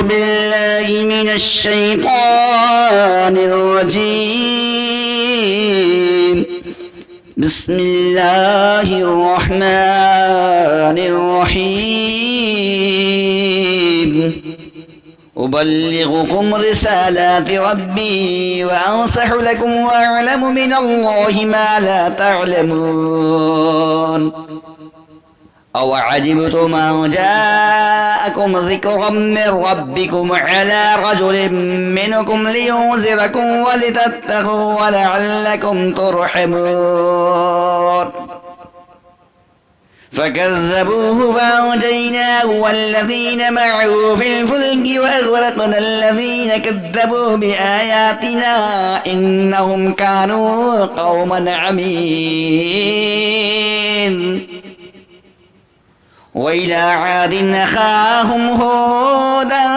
بالله من الشيطان الرجيم. بسم الله الرحمن الرحيم. أبلغكم رسالات ربي وأنصح لكم وأعلم من الله ما لا تعلمون. أوعجبتم أن جاءكم ذكر من ربكم على رجل منكم لينذركم ولتتقوا ولعلكم ترحمون. فكذبوه فأنجيناه والذين معه في الفلك وأغرقنا الذين كذبوا بآياتنا إنهم كانوا قوما عمين. وإلى عاد أخاهم هودا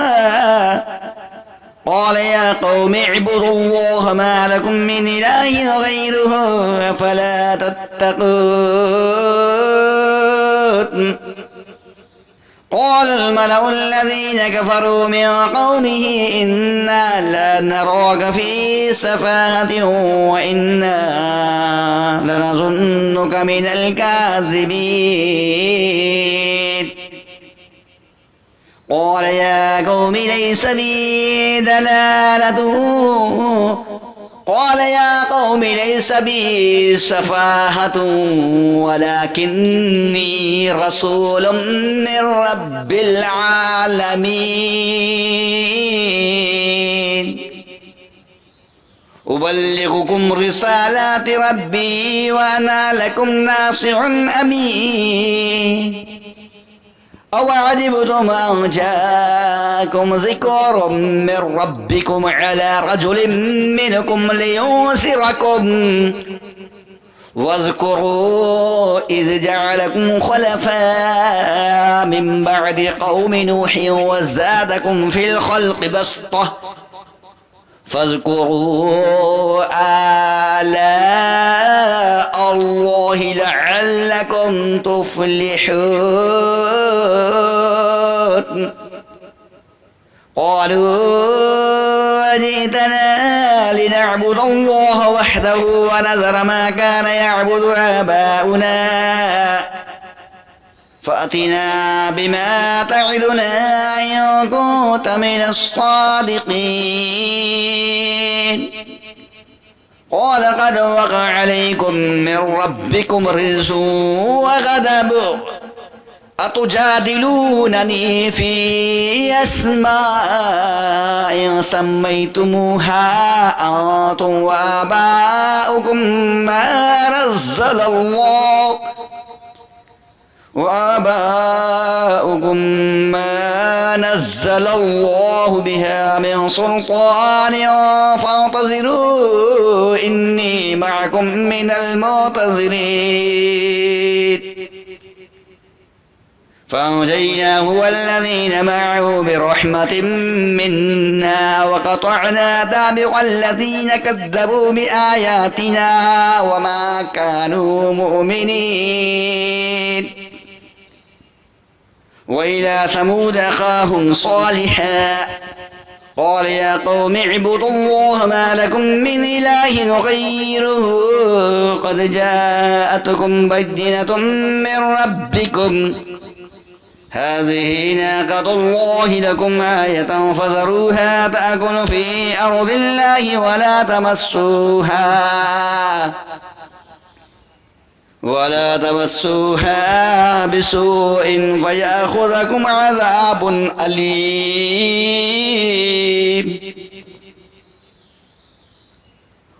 قال يا قوم اعبدوا الله ما لكم من إله غيره أفلا تتقون. قال الملأ الذين كفروا من قومه إنا لنراك في سفاهة وإنا لنظنك من الكاذبين. قال يا قوم ليس بي سفاهة ولكني رسول من رب العالمين. أبلغكم رسالات ربي وأنا لكم ناصح أمين. أوعجبتم أن جاءكم ذكر من ربكم على رجل منكم لينذركم واذكروا إذ جعلكم خلفاء من بعد قوم نوح وزادكم في الخلق بسطة فاذكروا آلاء الله لعلكم تفلحون. قالوا أجئتنا لنعبد الله وحده ونذر ما كان يعبد آباؤنا فأتنا بما تعدنا إن كنت من الصادقين. قال قد وقع عليكم من ربكم رجس وغضب أتجادلونني في أسماء سميتموها أنتم وآباؤكم ما نزل الله بها من سلطان فانتظروا إني معكم من المنتظرين. فأنجيناه والذين معه برحمة منا وقطعنا دابر الذين كذبوا بآياتنا وما كانوا مؤمنين. وإلى ثمود أخاهم صالحا قال يا قوم اعبدوا الله ما لكم من إله غيره قد جاءتكم بينة من ربكم هذه ناقة الله لكم آية فذروها تأكل في أرض الله ولا تمسوها بسوء فيأخذكم عذاب أليم.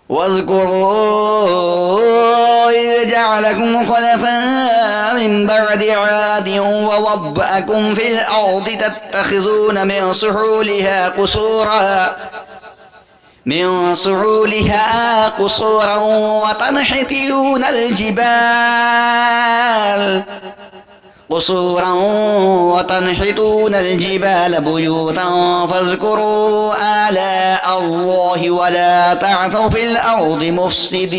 واذكروا إذ جعلكم خلفاء من بعد عاد ووبأكم في الأرض تتخذون من صعولها قصورا وتنحتون الجبال بيوتا فاذكروا آلاء الله ولا تعثوا في الأرض مفسدين.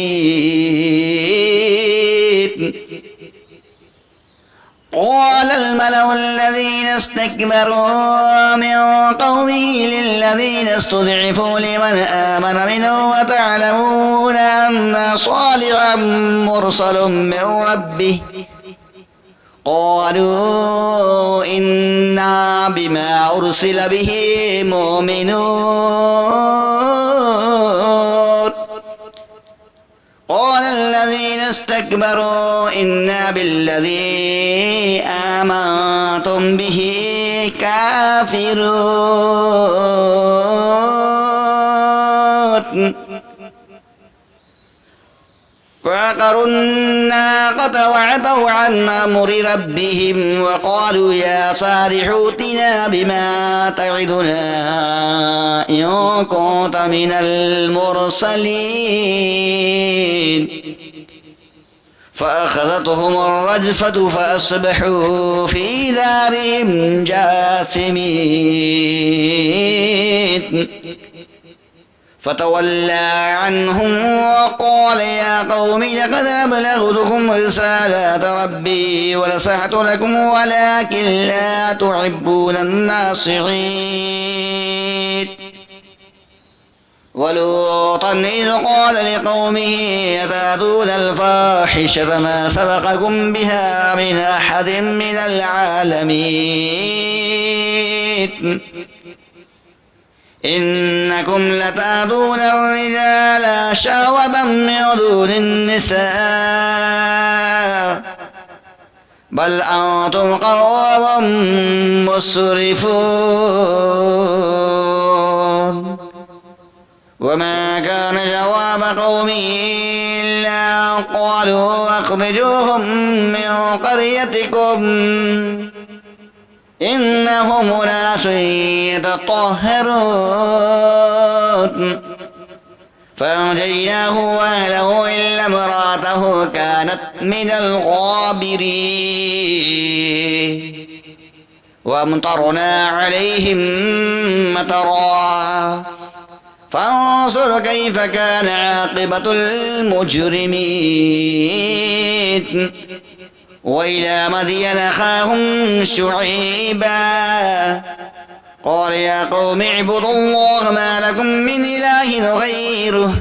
قال الملأ الذين استكبروا من قومه للذين استضعفوا لمن آمن منهم وتعلمون أن صالحا مرسل من ربه قالوا إنا بما أرسل به مؤمنون قال الذين استكبروا إنا بالذي آمنتم به كافرون فعقروا الناقة وعتوا عن أمر ربهم وقالوا يا صالح ائتنا بما تعدنا إن كنت من المرسلين فأخذتهم الرجفة فأصبحوا في دارهم جاثمين فتولى عنهم وقال يا قوم لقد أبلغتكم رسالات ربي ونصحت لكم ولكن لا تحبون الناصحين ولوطا إذ قال لقومه أتأتون الفاحشة ما سبقكم بها من أحد من العالمين إنكم لتأتون الرجال شهوة من دون النساء بل أنتم قوم مسرفون وما كان جواب قومه إلا قالوا أخرجوهم من قريتكم إنهم أناس يتطهرون فأنجيناه وأهله إلا امرأته كانت من الغابرين وأمطرنا عليهم مطرا فانظر كيف كان عاقبة المجرمين وإلى مدين أخاهم شعيبا قال يا قوم اعبدوا الله ما لكم من إله غيره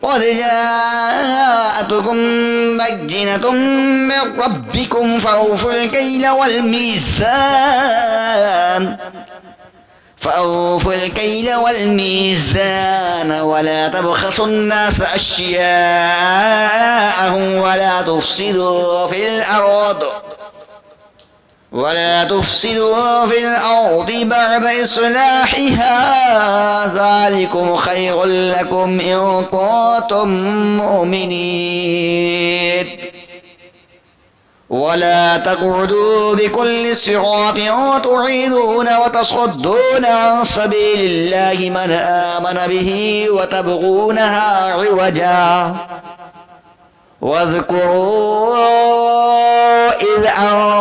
قد جاءتكم بينة من ربكم فأوفوا الكيل والميزان ولا تبخسوا الناس أشياءهم ولا تفسدوا في الأرض بعد إصلاحها ذلكم خير لكم إن كنتم مؤمنين ولا تقعدوا بكل صراط تعيدون وتصدون عن سبيل الله من آمن به وتبغونها عوجا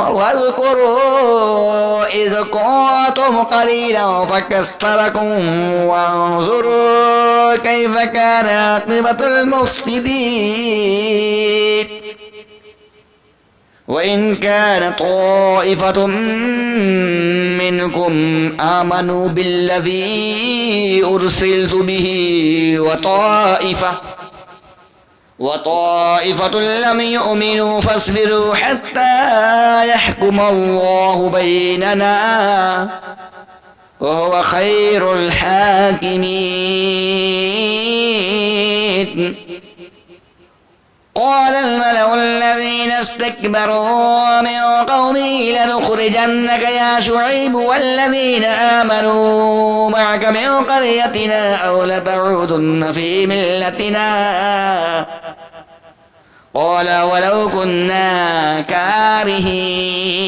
واذكروا إذ كنتم قليلا فكثركم وانظروا كيف كان عاقبة المفسدين وإن كان طائفة منكم آمنوا بالذي أرسلت به وطائفة لم يؤمنوا فاصبروا حتى يحكم الله بيننا وهو خير الحاكمين قال الملأ الذين استكبروا من قومه لنخرجنك يا شعيب والذين آمنوا معك من قريتنا أو لتعودن في ملتنا قال ولو كنا كارهين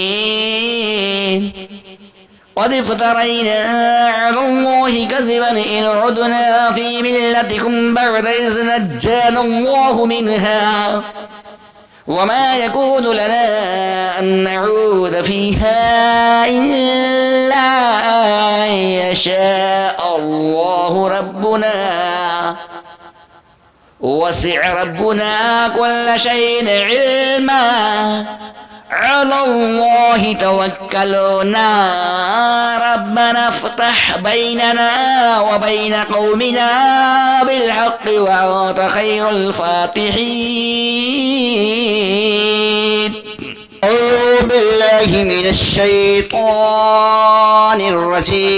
قد افترينا على الله كذبا إن عدنا في ملتكم بعد إذ نجانا الله منها وما يكون لنا أن نعود فيها إلا أن يشاء الله ربنا وسع ربنا كل شيء علما على الله توكلنا ربنا افتح بيننا وبين قومنا بالحق وأنت خير الفاتحين. أعوذ بالله من الشيطان الرجيم.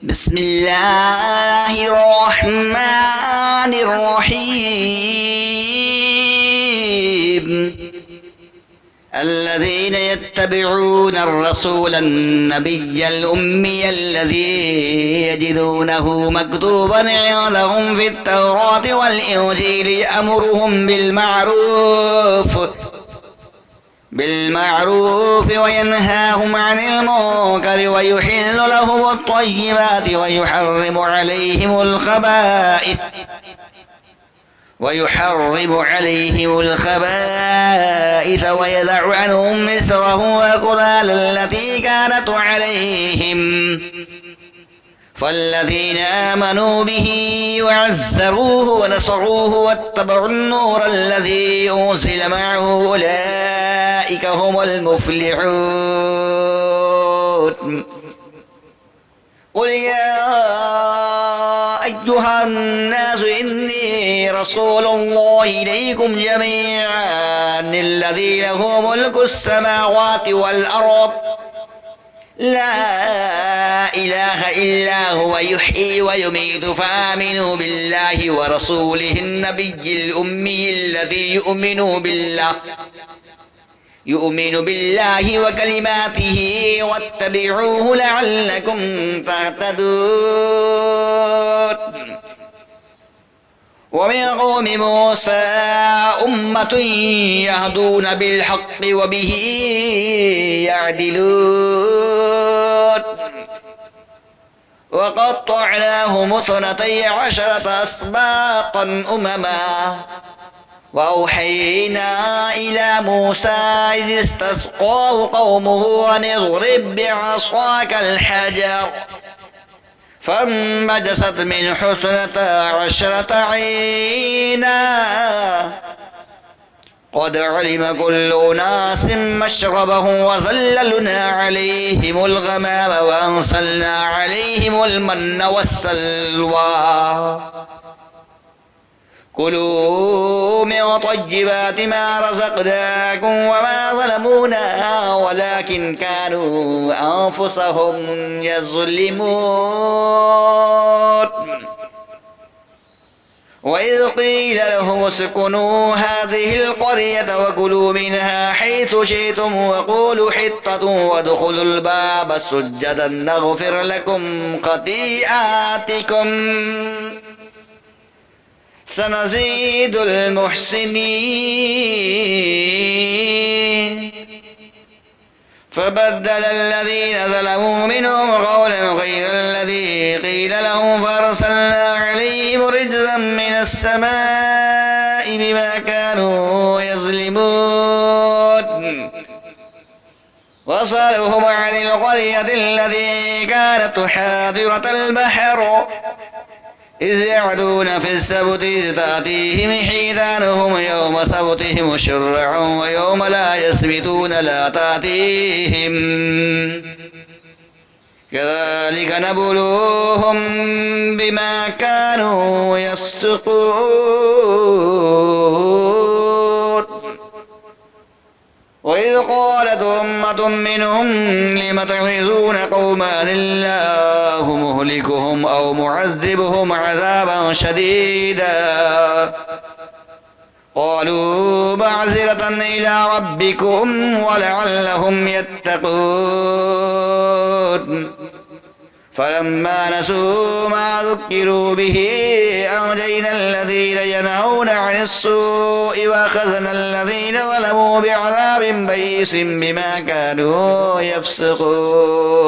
بسم الله الرحمن الرحيم. الذين يتبعون الرسول النبي الأمي الذي يجدونه مكتوبا عندهم في التوراة والإنجيل يأمرهم بالمعروف وينهاهم عن المنكر ويحل لهم الطيبات ويحرم عليهم الخبائث ويدع عنهم إسرهم والأغلال التي كانت عليهم فالذين آمنوا به وعزروه ونصروه واتبعوا النور الذي أنزل معه أولئك هم المفلحون. قل يا أيها الناس إني رسول الله إليكم جميعا الذي له ملك السماوات والأرض لا إله إلا هو يحيي ويميت فآمنوا بالله ورسوله النبي الأمي الذي يؤمن بالله وكلماته واتبعوه لعلكم تهتدون. ومن قوم موسى أمة يهدون بالحق وبه يعدلون. وقطعناهم 12 أسباطا أمما وأوحينا إلى موسى إذ استسقاه قومه أن اضرب بعصاك الحجر فانبجست منه 12 عينا قد علم كل أناس مشربهم وظللنا عليهم الغمام وأنزلنا عليهم المن والسلوى كلوا من طيبات ما رزقناكم وما ظلمونا ولكن كانوا أنفسهم يظلمون. وإذ قيل لهم اسكنوا هذه القرية وكلوا منها حيث شئتم وقولوا حطة وادخلوا الباب سجدا نغفر لكم خطيئاتكم سنزيد المحسنين. فبدل الذين ظلموا منهم قولا غير الذي قيل لهم فأرسلنا عليهم رجزا من السماء بما كانوا يظلمون. وصلهم عن القرية التي كانت حاضرة البحر إذ يعدون في السبت إذ تأتيهم حيتانهم يوم سبتهم شرعا ويوم لا يسبتون لا تأتيهم كذلك نبلوهم بما كانوا يفسقون. وإذ قالت أمة منهم لم تعظون قوما الله مهلكهم أو معذبهم عذابا شديدا قالوا معذرة إلى ربكم ولعلهم يتقون. فلما نسوا ما ذكروا به أنجينا الذين ينهون عن السوء وأخذنا الذين ظلموا بعذاب بئيس بما كانوا يفسقون.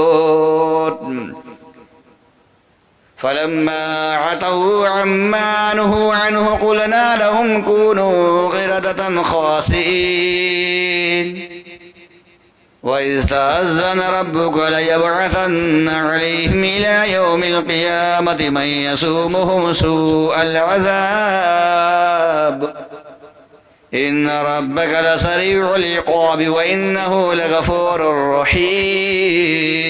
فلما عتوا عما نهوا عنه قلنا لهم كونوا قردة خاسئين. وإذ تأذن ربك ليبعثن عليهم إلى يوم القيامة من يسومهم سوء العذاب إن ربك لسريع العقاب وإنه لغفور رحيم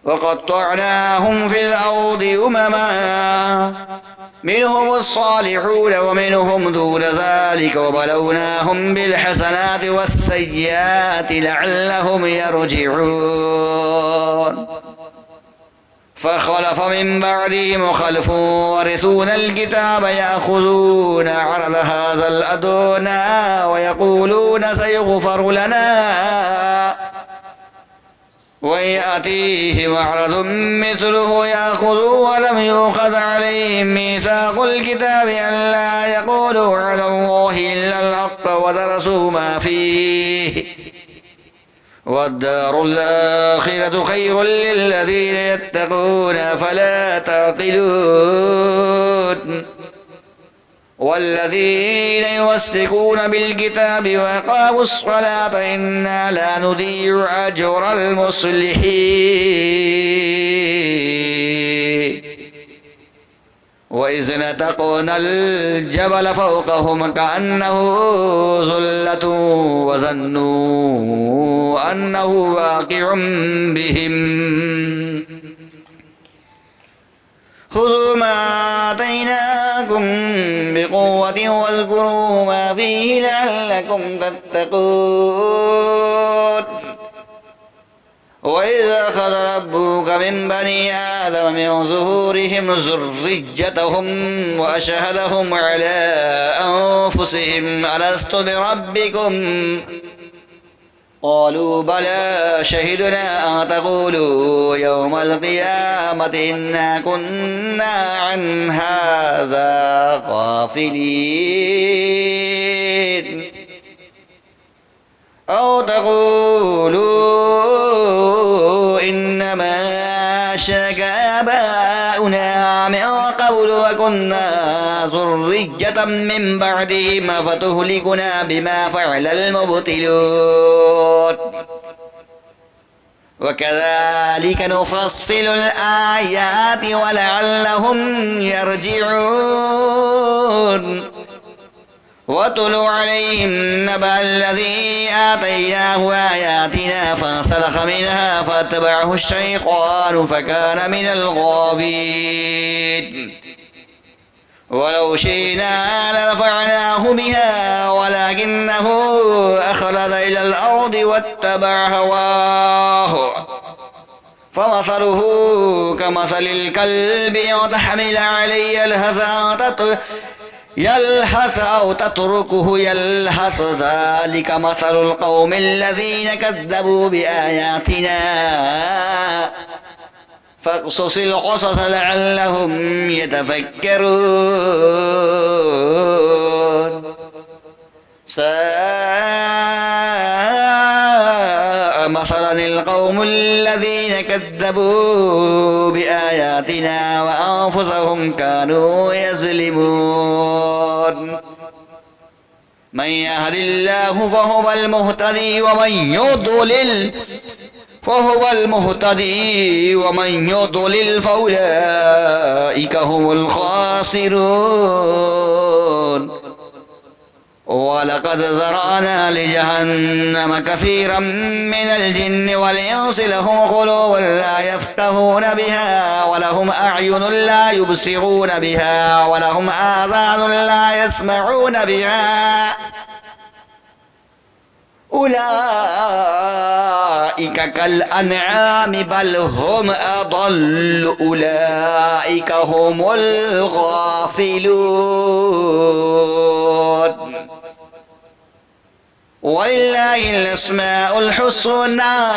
وقطعناهم في الأرض أمما منهم الصالحون ومنهم دون ذلك وبلوناهم بالحسنات والسيئات لعلهم يرجعون فخلف من بعدهم خلف ورثون الكتاب يأخذون عرض هذا الأدنى ويقولون سيغفر لنا ويأتيهم عرض مثله يأخذوا ولم يؤخذ عليهم ميثاق الكتاب ألا يقولوا على الله إلا الحق ودرسوا ما فيه والدار الآخرة خير للذين يتقون فلا تعقلون والذين يمسكون بالكتاب وأقاموا الصلاة إنا لا نضيع أجر المصلحين وإذ نتقنا الجبل فوقهم كأنه ظلة وظنوا أنه واقع بهم خذوا ما آتيناكم بقوة واذكروا ما فيه لعلكم تتقون وإذا أخذ ربك من بني آدم من ظهورهم ذريتهم وأشهدهم على أنفسهم ألست بربكم قالوا بلى شهدنا أن تقولوا يوم القيامة إنا كنا عن هذا غافلين أو تقولوا إنما أشرك آباؤنا من قبل وكنا ذرية من بعدهم فتهلكنا بما فعل المبطلون وكذلك نفصل الآيات ولعلهم يرجعون واتل عليهم نبأ الذي آتيناه آياتنا فانسلخ منها فاتبعه الشيطان فكان من الغاوين ولو شئنا لرفعناه بها ولكنه أخلد إلى الأرض واتبع هواه فمثله كمثل الكلب إن تحمل عليه يلهث أو تتركه يلهث ذلك مثل القوم الذين كذبوا بآياتنا فاقصص القصص لعلهم يتفكرون ساء مثلا القوم الذين كذبوا بآياتنا وأنفسهم كانوا يظلمون من يهد الله فهو المهتدي ومن يضلل فأولئك هم الخاسرون ولقد ذرأنا لجهنم كثيرا من الجن والإنس لهم قلوب لا يفقهون بها ولهم أعين لا يبصرون بها ولهم آذان لا يسمعون بها أولئك كالأنعام بل هم أضل أولئك هم الغافلون ولله الأسماء الحسنى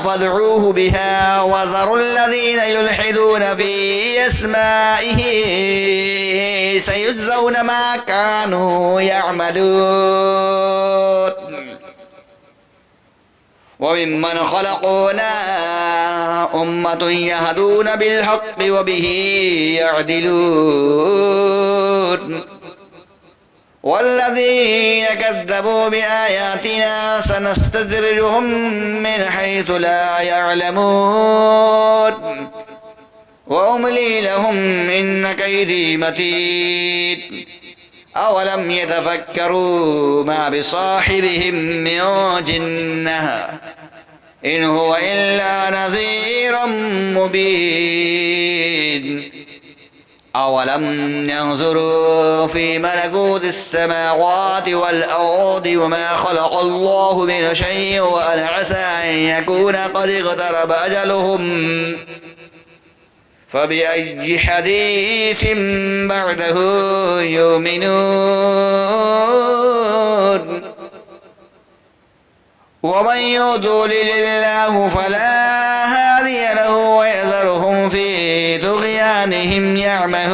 فادعوه بها وذروا الذين يلحدون في أسمائه سيجزون ما كانوا يعملون وممن خلقنا أمة يهدون بالحق وبه يعدلون والذين كذبوا بآياتنا سنستدرجهم من حيث لا يعلمون وأملي لهم إن كيدي متين أولم يتفكروا ما بصاحبهم من جنة إن هو إلا نذير مبين أولم ينظروا في ملكوت السماوات والأرض وما خلق الله من شيء وأن عسى أن يكون قد اقترب أجلهم فبأي حديث بعده يؤمنون ومن يضلل الله فلا هادي له ويذرهم في طغيانهم يعمهون